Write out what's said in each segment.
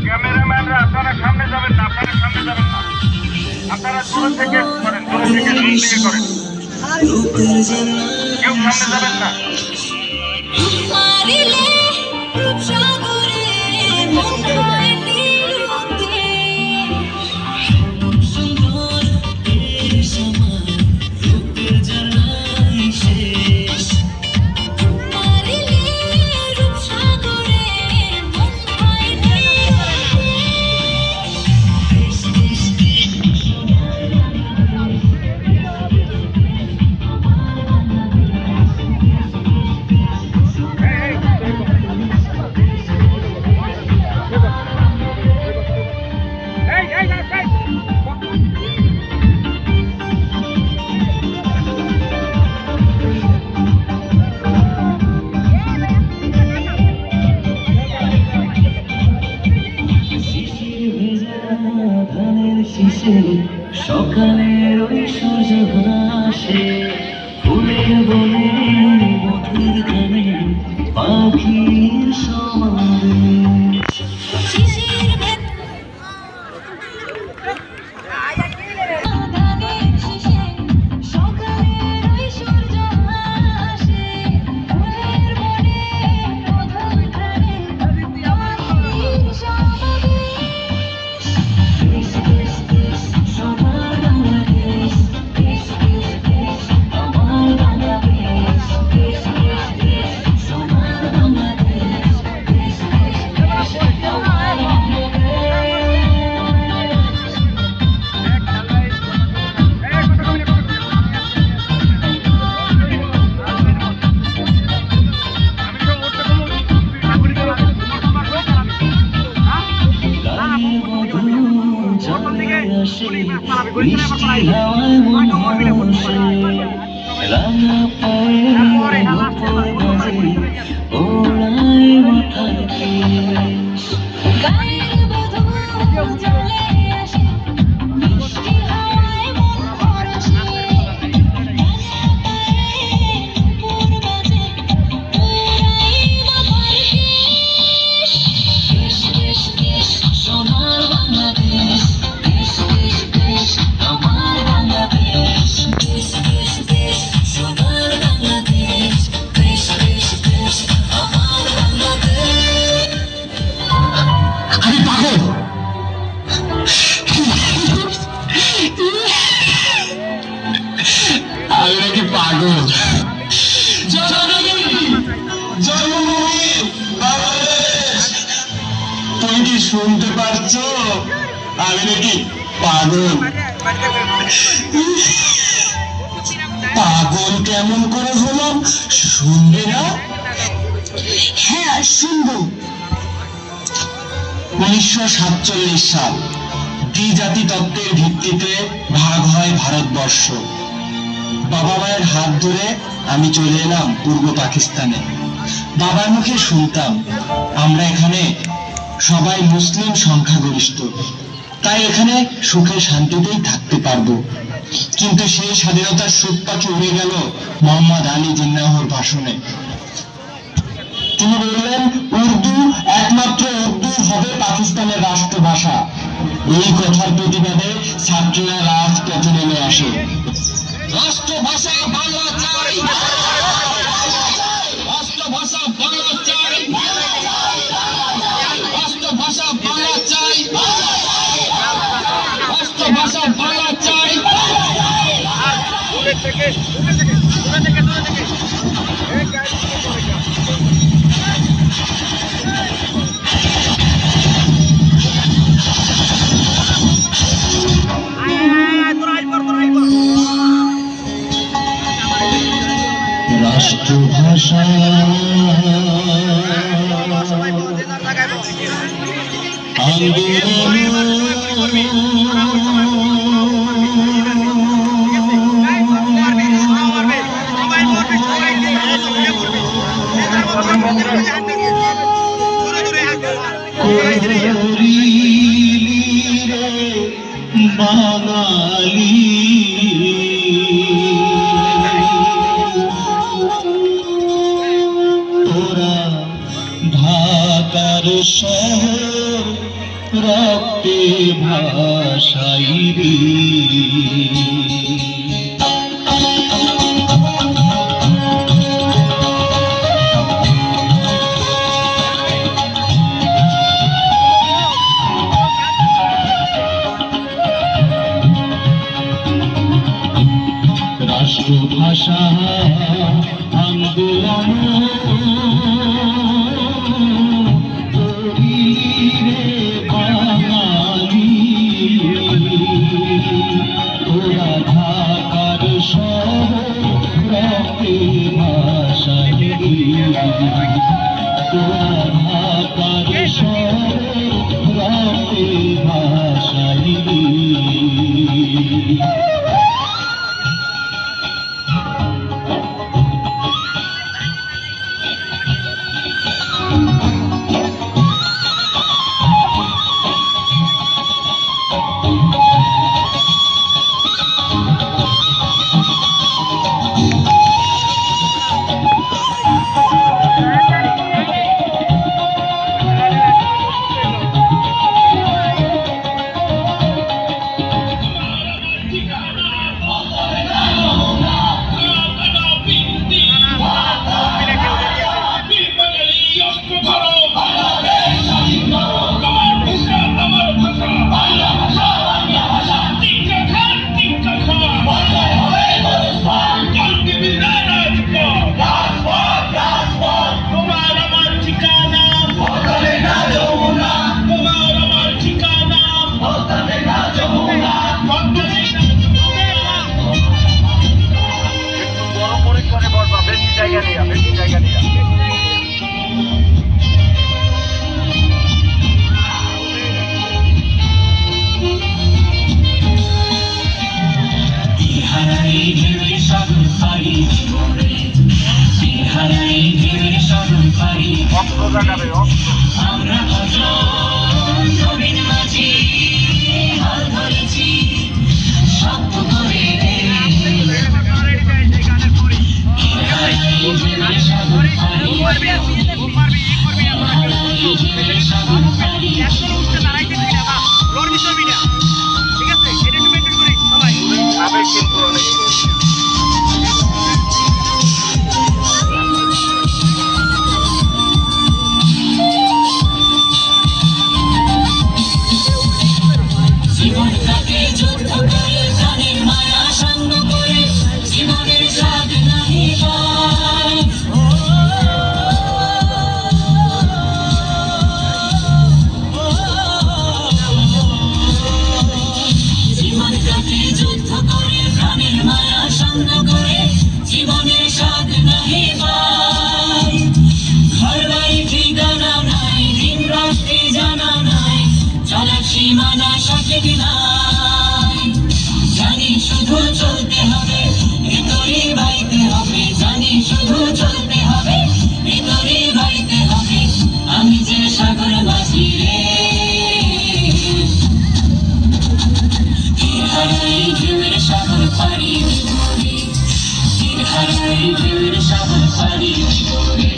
ক্যামেরাম্যানরা আপনারা সামনে যাবেন না, আপনারা দূর থেকে করেন, কেউ সামনে যাবেন না। সকালের ওই সূর্য আসে ফুলের বনে মধুর গানে পাখির সমাবেশ। বৃষ্টি হাওয়ায় মন হাসে রাঙা পায়ে নতুন বাজে ওড়ায় মাথার কেশ। আমি নাকি পাগল। তুমি কি শুনতে পারছো? আমি নাকি পাগল। পাগল কেমন করে হলাম শুনবে না? হ্যাঁ শুনবো। 1947 সাল দ্বিজাতি তত্ত্বের ভিত্তিতে ভাগ হয় ভারতবর্ষ। বাবা মায়ের হাত ধরে আমি চলে এলাম পূর্ব পাকিস্তানে। বাবার মুখে শুনতাম আমরা এখানে সবাই মুসলিম সংখ্যাগরিষ্ঠ, তাই এখানে সুখে শান্তিতেই থাকতে পারবো। কিন্তু সেই স্বাধীনতার সুখ পাখি উড়ে গেল মোহাম্মদ আলী জিন্নাহর ভাষণে। তিনি বললেন উর্দু, একমাত্র উর্দু হবে পাকিস্তানের রাষ্ট্রভাষা। এই কথার প্রতিবাদে ছাত্ররা রাজপথে নেমে আসে। রাষ্ট্রভাষা বাংলা চাই, রাষ্ট্রভাষা বাংলা চাই, রাষ্ট্রভাষা বাংলা চাই, রাষ্ট্রভাষা বাংলা চাই। রাষ্ট্রভাষা আন্দোলন রাষ্ট্রভাষা আন্দোলন করিলে বাঙালি তোরা ঢাকার শহর রক্তে ভাষায় তোরা ঢাকার শহর রক্তে ভাষায় আমরা নবীন মাঝি হাল ধরেছি শক্ত করে জীবনটাকে যুদ্ধ করে প্রাণের মায়া সঙ্গ করে জীবনের স্বাদ নাহি পায় জীবনটাকে যুদ্ধ করে প্রাণের মায়া সঙ্গ করে জীবনের স্বাদ নাহি পায় ঘর বাড়ি ঠিকানা নাই দিন রাত্রি জানা নাই চলার সীমানা সঠিক নাই জানি শুধু চলতে হবে ভিতরে বাইতে হবে জানি শুধু চলতে হবে ভিতরে বাইতে হবে আমি যে সাগর মাঝি রে হারাই ঢেউয়ের সাগর পাড়ি করে হারাই ঢেউয়ের সাগর পাড়ি করে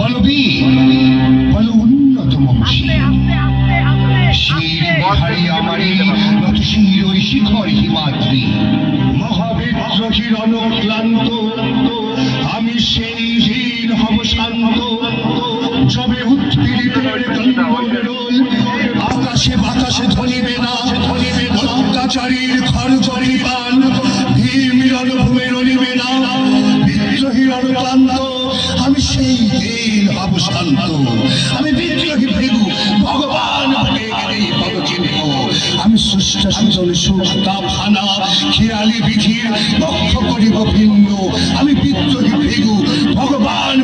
বলবীর বল উন্নত মমশী শির বিহারী আমারই গতিশীল ওই শিখর হিমাদ্রি মহাবিদ্রোহী রণক্লান্ত আমি সেই হীন হব শান্ত যবে উৎপীড়িতের কম্পনরোল আকাশে বাতাসে ধ্বনিবে না অত্যাচারীর ঘর জরি পান ভীম রণভূমে রণিবে না বিদ্রোহী রণক্লান্ত আমি সেই হীন হব শান্ত আমি বিদ্রোহী ভৃগু ভগবান বলে গেলেই পদ চিহ্ন আমি চেষ্টা সুজন সুতা ফানা খেয়ালি বিধির পক্ষ করিব ভিন্ন। আমি বিদ্রোহী ভৃগু ভগবান